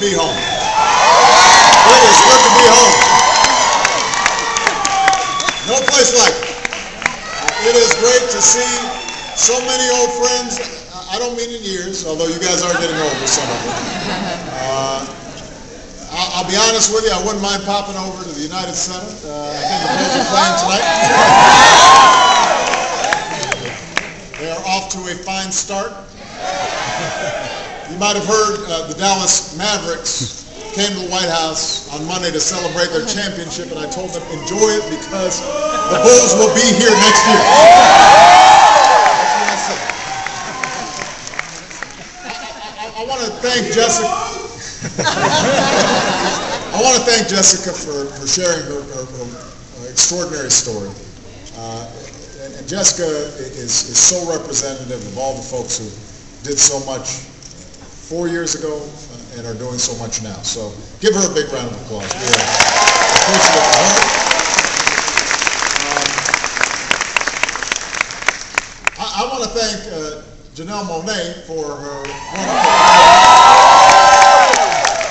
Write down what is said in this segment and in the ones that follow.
be home. It is good to be home. No place like it. It is great to see so many old friends. I don't mean in years, although you guys are getting older, some of them. I'll be honest with you, I wouldn't mind popping over to the United Center. I think the Bulls are playing tonight. They are off to a fine start. You might have heard the Dallas Mavericks came to the White House on Monday to celebrate their championship, and I told them, enjoy it because the Bulls will be here next year. That's what I said. I want to thank Jessica. I want to thank Jessica for sharing her extraordinary story. And Jessica is so representative of all the folks who did so much 4 years ago and are doing so much now. So give her a big round of applause. We are appreciative of her. I want to thank Janelle Monet for her wonderful.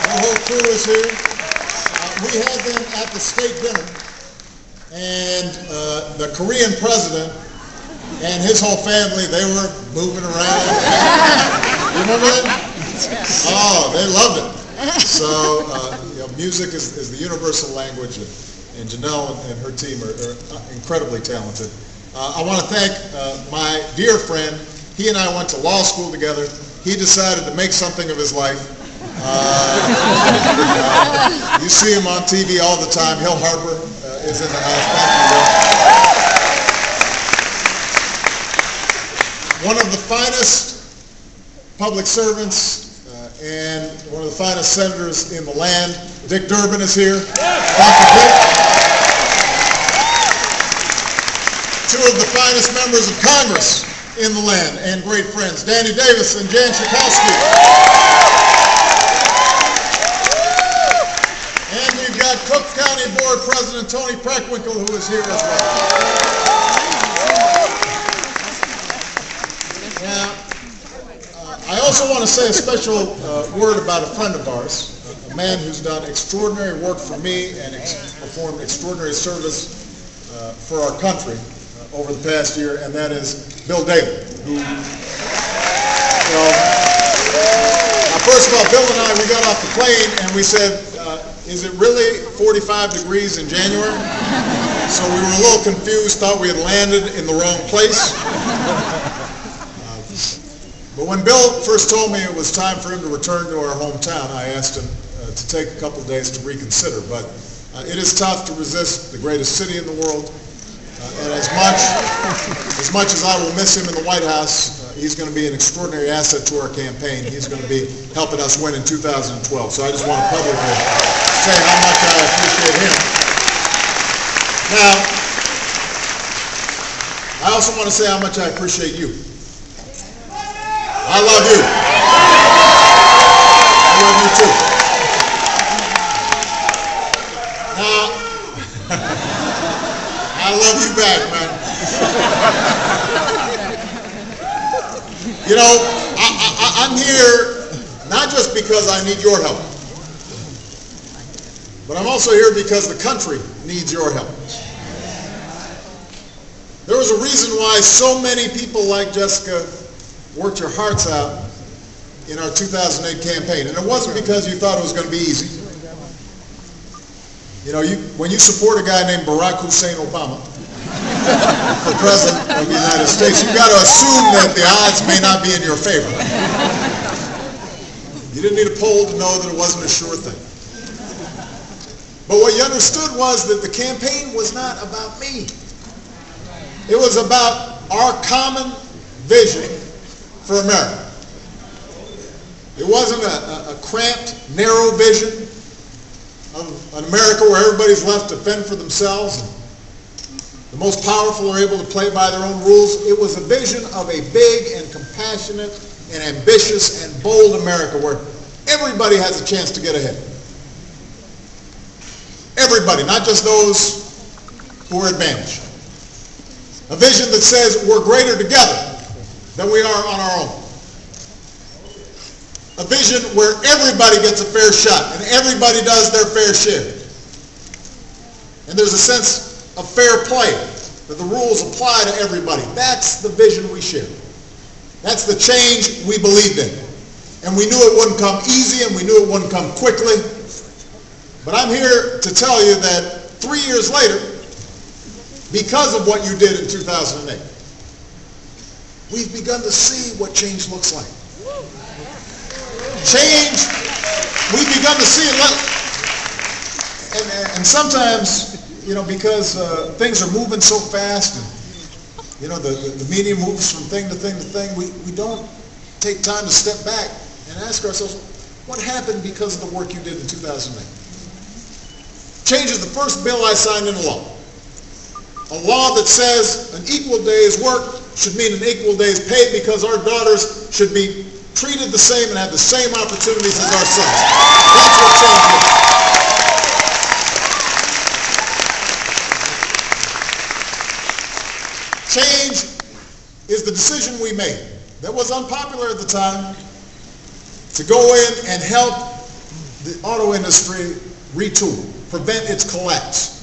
The whole crew is here. We had them at the state dinner, and the Korean president and his whole family, they were moving around. You remember that? Oh, they loved it. So, music is the universal language, and Janelle and her team are incredibly talented. I want to thank my dear friend. He and I went to law school together. He decided to make something of his life. You see him on TV all the time. Hill Harper is in the house. Thank you, Will. One of the finest public servants and one of the finest senators in the land, Dick Durbin, is here. Thank you, Dick. Two of the finest members of Congress in the land and great friends, Danny Davis and Jan Schakowsky. And we've got Cook County Board President Tony Preckwinkle, who is here as well. Now, I also want to say a special word about a friend of ours, a man who's done extraordinary work for me and performed extraordinary service for our country over the past year, and that is Bill Daley, who, first of all, Bill and I, we got off the plane and we said, is it really 45 degrees in January? So we were a little confused, thought we had landed in the wrong place. But when Bill first told me it was time for him to return to our hometown, I asked him to take a couple of days to reconsider. But it is tough to resist the greatest city in the world. And as much as I will miss him in the White House, he's going to be an extraordinary asset to our campaign. He's going to be helping us win in 2012. So I just want to publicly say how much I appreciate him. Now, I also want to say how much I appreciate you. I love you. I love you too. Now, I love you back, man. You know, I'm here not just because I need your help, but I'm also here because the country needs your help. There was a reason why so many people like Jessica worked your hearts out in our 2008 campaign. And it wasn't because you thought it was going to be easy. You know, when you support a guy named Barack Hussein Obama for president of the United States, you've got to assume that the odds may not be in your favor. You didn't need a poll to know that it wasn't a sure thing. But what you understood was that the campaign was not about me. It was about our common vision for America. It wasn't a cramped, narrow vision of an America where everybody's left to fend for themselves. The most powerful are able to play by their own rules. It was a vision of a big and compassionate and ambitious and bold America where everybody has a chance to get ahead. Everybody, not just those who are advantaged. A vision that says we're greater together than we are on our own. a vision where everybody gets a fair shot and everybody does their fair share. And there's a sense of fair play, that the rules apply to everybody. That's the vision we share. That's the change we believed in. And we knew it wouldn't come easy, and we knew it wouldn't come quickly. But I'm here to tell you that 3 years later, because of what you did in 2008, we've begun to see what change looks like. Change, we've begun to see it. And sometimes, because things are moving so fast, and the media moves from thing to thing to thing, we don't take time to step back and ask ourselves, what happened because of the work you did in 2008? Change is the first bill I signed into law. A law that says an equal day's work should mean an equal day's pay, because our daughters should be treated the same and have the same opportunities as our sons. That's what change is. Change is the decision we made that was unpopular at the time to go in and help the auto industry retool, prevent its collapse.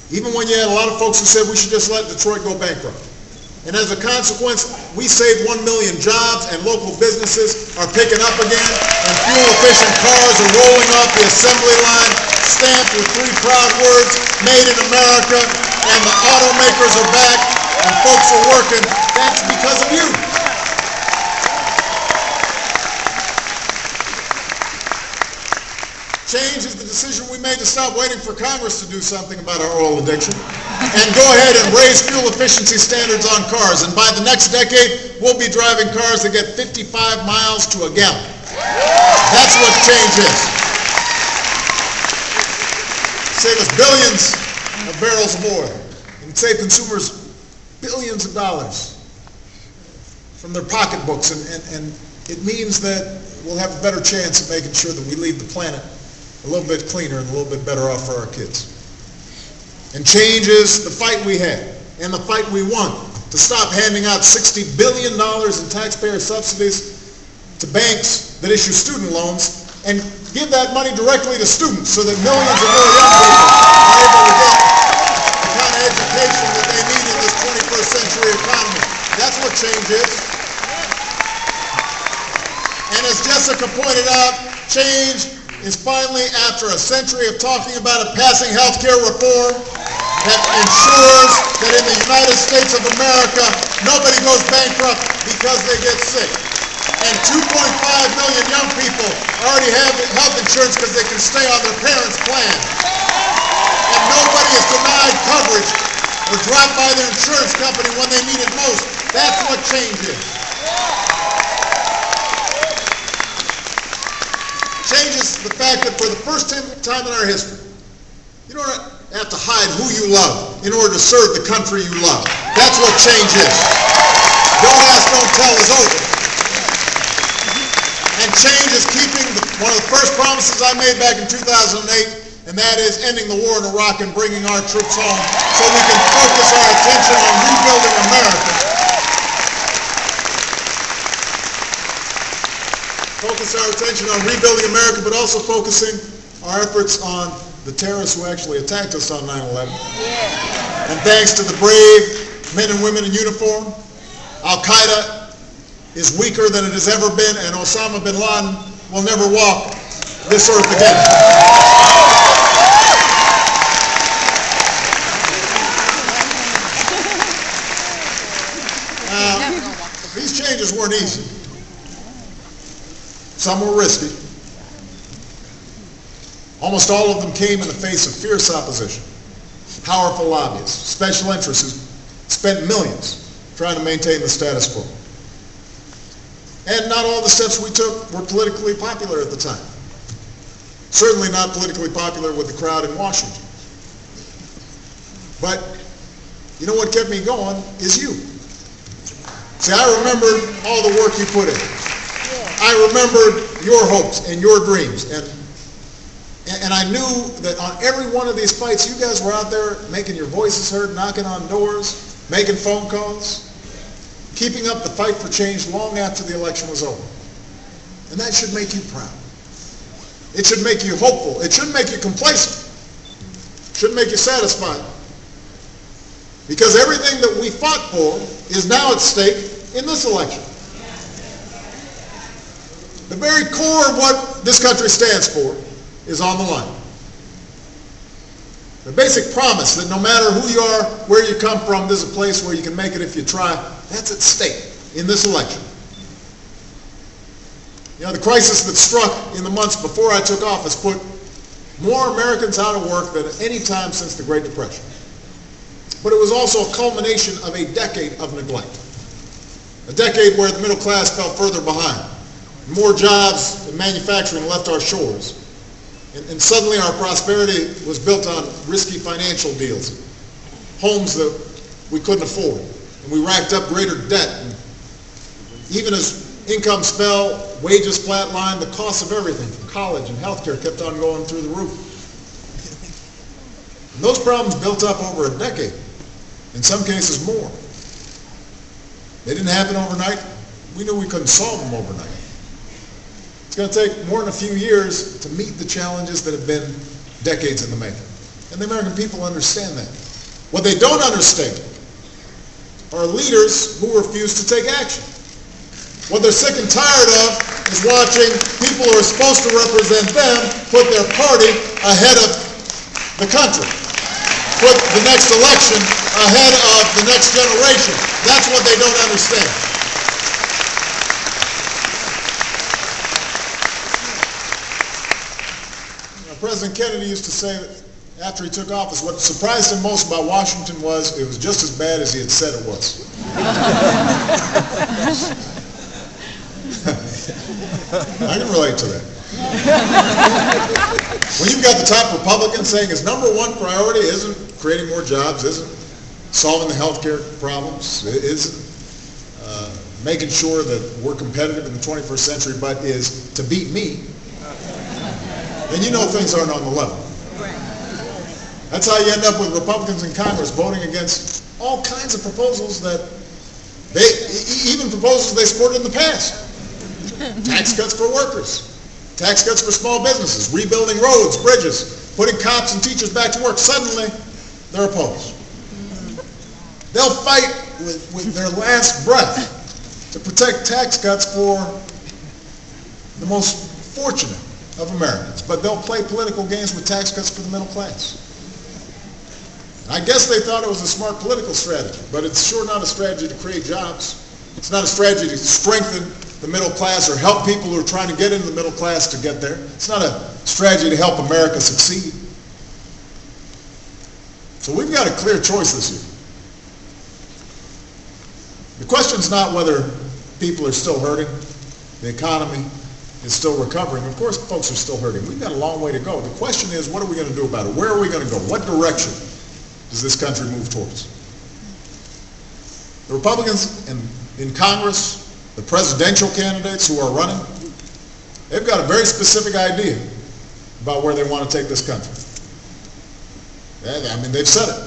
Even when you had a lot of folks who said we should just let Detroit go bankrupt. And as a consequence, we saved 1 million jobs, and local businesses are picking up again, and fuel-efficient cars are rolling off the assembly line, stamped with 3 proud words, made in America, and the automakers are back, and folks are working. That's because of you. Change is the decision we made to stop waiting for Congress to do something about our oil addiction and go ahead and raise fuel efficiency standards on cars. And by the next decade, we'll be driving cars that get 55 miles to a gallon. That's what change is. Save us billions of barrels of oil and save consumers billions of dollars from their pocketbooks. And it means that we'll have a better chance of making sure that we leave the planet a little bit cleaner and a little bit better off for our kids. And change is the fight we had and the fight we won to stop handing out $60 billion in taxpayer subsidies to banks that issue student loans and give that money directly to students so that millions of more young people are able to get the kind of education that they need in this 21st century economy. That's what change is. And as Jessica pointed out, change is finally, after a century of talking about it, passing health care reform that ensures that in the United States of America, nobody goes bankrupt because they get sick. And 2.5 million young people already have health insurance because they can stay on their parents' plan. And nobody is denied coverage or dropped by their insurance company when they need it most. That's what change is. Change is the fact that for the first time in our history, you don't have to hide who you love in order to serve the country you love. That's what change is. Don't ask, don't tell is over. And change is keeping one of the first promises I made back in 2008, and that is ending the war in Iraq and bringing our troops home so we can focus our attention on rebuilding America. Focus our attention on rebuilding America, but also focusing our efforts on the terrorists who actually attacked us on 9/11. Yeah. And thanks to the brave men and women in uniform, Al-Qaeda is weaker than it has ever been, and Osama bin Laden will never walk this earth again. Now, these changes weren't easy. Some were risky. Almost all of them came in the face of fierce opposition, powerful lobbyists, special interests who spent millions trying to maintain the status quo. And not all the steps we took were politically popular at the time. Certainly not politically popular with the crowd in Washington. But you know what kept me going is you. See, I remembered all the work you put in. I remembered your hopes and your dreams, and I knew that on every one of these fights, you guys were out there making your voices heard, knocking on doors, making phone calls, keeping up the fight for change long after the election was over. And that should make you proud. It should make you hopeful. It shouldn't make you complacent. It shouldn't make you satisfied. Because everything that we fought for is now at stake in this election. The very core of what this country stands for is on the line. The basic promise that no matter who you are, where you come from, there's a place where you can make it if you try, that's at stake in this election. You know, the crisis that struck in the months before I took office put more Americans out of work than at any time since the Great Depression. But it was also a culmination of a decade of neglect. A decade where the middle class fell further behind. More jobs and manufacturing left our shores. And suddenly our prosperity was built on risky financial deals, homes that we couldn't afford. And we racked up greater debt. And even as incomes fell, wages flatlined, the cost of everything, from college and healthcare, kept on going through the roof. And those problems built up over a decade, in some cases more. They didn't happen overnight. We knew we couldn't solve them overnight. It's going to take more than a few years to meet the challenges that have been decades in the making. And the American people understand that. What they don't understand are leaders who refuse to take action. What they're sick and tired of is watching people who are supposed to represent them put their party ahead of the country. Put the next election ahead of the next generation. That's what they don't understand. President Kennedy used to say that after he took office, what surprised him most about Washington was it was just as bad as he had said it was. I can relate to that. When you've got the top Republican saying his number one priority isn't creating more jobs, isn't solving the health care problems, isn't making sure that we're competitive in the 21st century, but is to beat me, then you know things aren't on the level. That's how you end up with Republicans in Congress voting against all kinds of proposals that even proposals they supported in the past. Tax cuts for workers, tax cuts for small businesses, rebuilding roads, bridges, putting cops and teachers back to work. Suddenly, they're opposed. They'll fight with their last breath to protect tax cuts for the most fortunate of Americans, but they'll play political games with tax cuts for the middle class. I guess they thought it was a smart political strategy, but it's sure not a strategy to create jobs. It's not a strategy to strengthen the middle class or help people who are trying to get into the middle class to get there. It's not a strategy to help America succeed. So we've got a clear choice this year. The question's not whether people are still hurting, the economy is still recovering. Of course, folks are still hurting. We've got a long way to go. The question is, what are we going to do about it? Where are we going to go? What direction does this country move towards? The Republicans in Congress, the presidential candidates who are running, they've got a very specific idea about where they want to take this country. I mean, they've said it.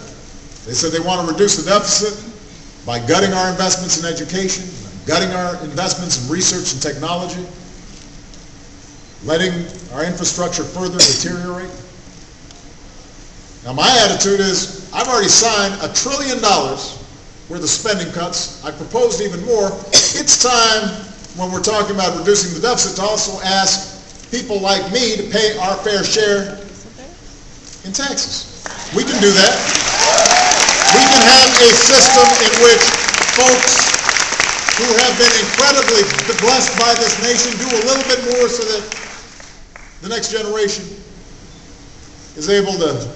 They said they want to reduce the deficit by gutting our investments in education, gutting our investments in research and technology, letting our infrastructure further deteriorate. Now, my attitude is I've already signed $1 trillion worth of spending cuts. I proposed even more. It's time, when we're talking about reducing the deficit, to also ask people like me to pay our fair share in taxes. We can do that. We can have a system in which folks who have been incredibly blessed by this nation do a little bit more so that the next generation is able to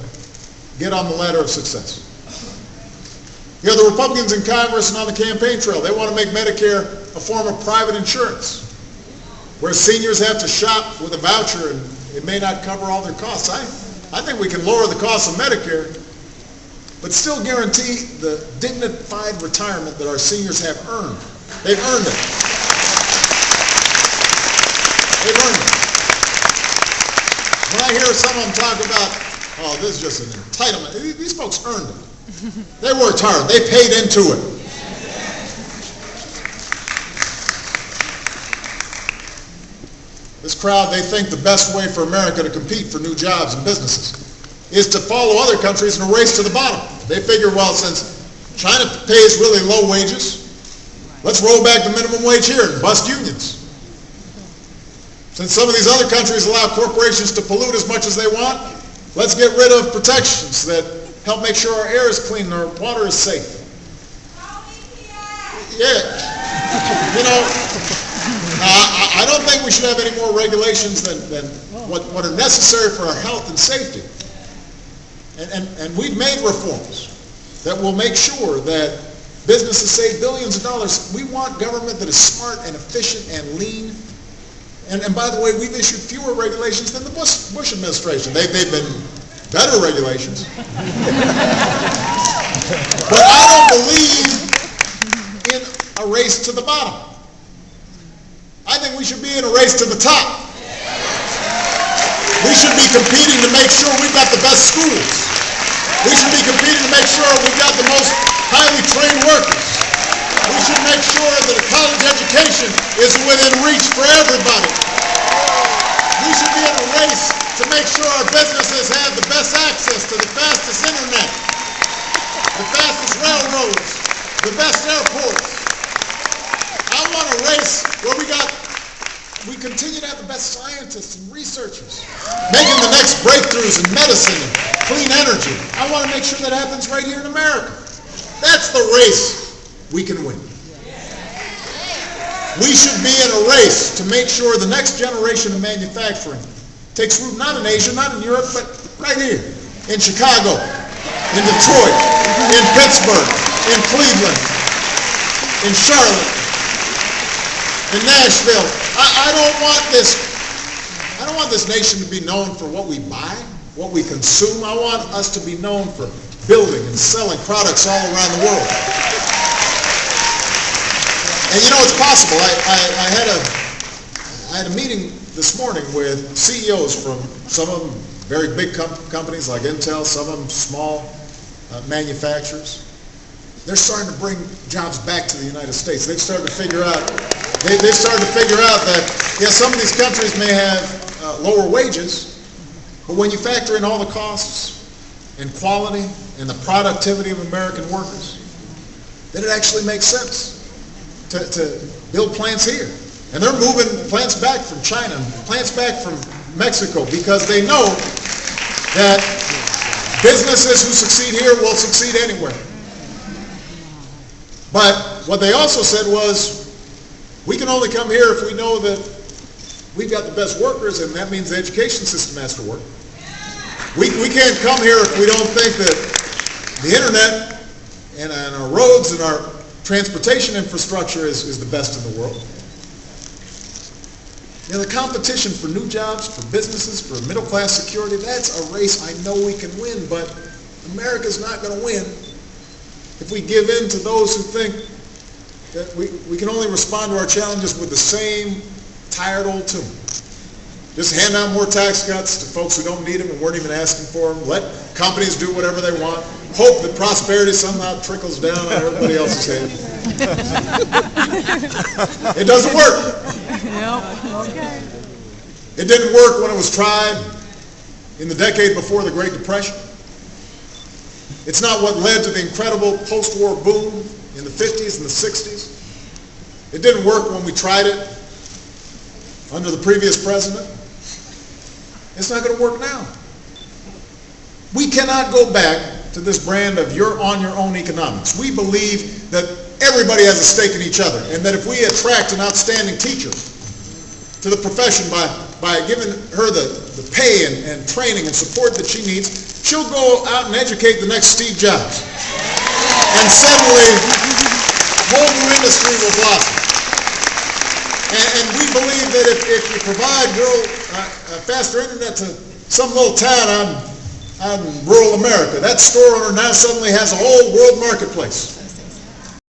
get on the ladder of success. You know, the Republicans in Congress and on the campaign trail, they want to make Medicare a form of private insurance, where seniors have to shop with a voucher and it may not cover all their costs. I think we can lower the cost of Medicare, but still guarantee the dignified retirement that our seniors have earned. They've earned it. They've earned it. When I hear some of them talk about, oh, this is just an entitlement, these folks earned it. They worked hard. They paid into it. This crowd, they think the best way for America to compete for new jobs and businesses is to follow other countries in a race to the bottom. They figure, well, since China pays really low wages, let's roll back the minimum wage here and bust unions. Since some of these other countries allow corporations to pollute as much as they want, let's get rid of protections that help make sure our air is clean and our water is safe. Yeah. You know, I don't think we should have any more regulations than what are necessary for our health and safety. And we've made reforms that will make sure that businesses save billions of dollars. We want government that is smart and efficient and lean. And by the way, we've issued fewer regulations than the Bush administration. They've been better regulations. But I don't believe in a race to the bottom. I think we should be in a race to the top. We should be competing to make sure we've got the best schools. We should be competing to make sure we've got the most highly trained workers. We should make sure that a college education is within reach for everybody. We should be in a race to make sure our businesses have the best access to the fastest internet, the fastest railroads, the best airports. I want a race where we continue to have the best scientists and researchers making the next breakthroughs in medicine and clean energy. I want to make sure that happens right here in America. That's the race we can win. We should be in a race to make sure the next generation of manufacturing takes root not in Asia, not in Europe, but right here in Chicago, in Detroit, in Pittsburgh, in Cleveland, in Charlotte, in Nashville. I don't want this nation to be known for what we buy, what we consume. I want us to be known for building and selling products all around the world. And you know, it's possible. I had a meeting this morning with CEOs from some of them very big companies like Intel, some of them small manufacturers. They're starting to bring jobs back to the United States. They've started to figure out that, yeah, some of these countries may have lower wages, but when you factor in all the costs and quality and the productivity of American workers, then it actually makes sense to build plants here. And they're moving plants back from China, plants back from Mexico, because they know that businesses who succeed here will succeed anywhere. But what they also said was, we can only come here if we know that we've got the best workers, and that means the education system has to work. We can't come here if we don't think that the internet and our roads and our transportation infrastructure is the best in the world. You know, the competition for new jobs, for businesses, for middle-class security, that's a race I know we can win, but America's not going to win if we give in to those who think that we can only respond to our challenges with the same tired old tune. Just hand out more tax cuts to folks who don't need them and weren't even asking for them. Let companies do whatever they want. Hope that prosperity somehow trickles down on everybody else's head. It doesn't work. Yep. Okay. It didn't work when it was tried in the decade before the Great Depression. It's not what led to the incredible post-war boom in the 50s and the 60s. It didn't work when we tried it under the previous president. It's not going to work now. We cannot go back to this brand of you're on your own economics. We believe that everybody has a stake in each other, and that if we attract an outstanding teacher to the profession by giving her the pay and training and support that she needs, she'll go out and educate the next Steve Jobs. And suddenly, whole new industry will blossom. And we believe that if you provide faster internet to some little town on rural America, that store owner now suddenly has a whole world marketplace.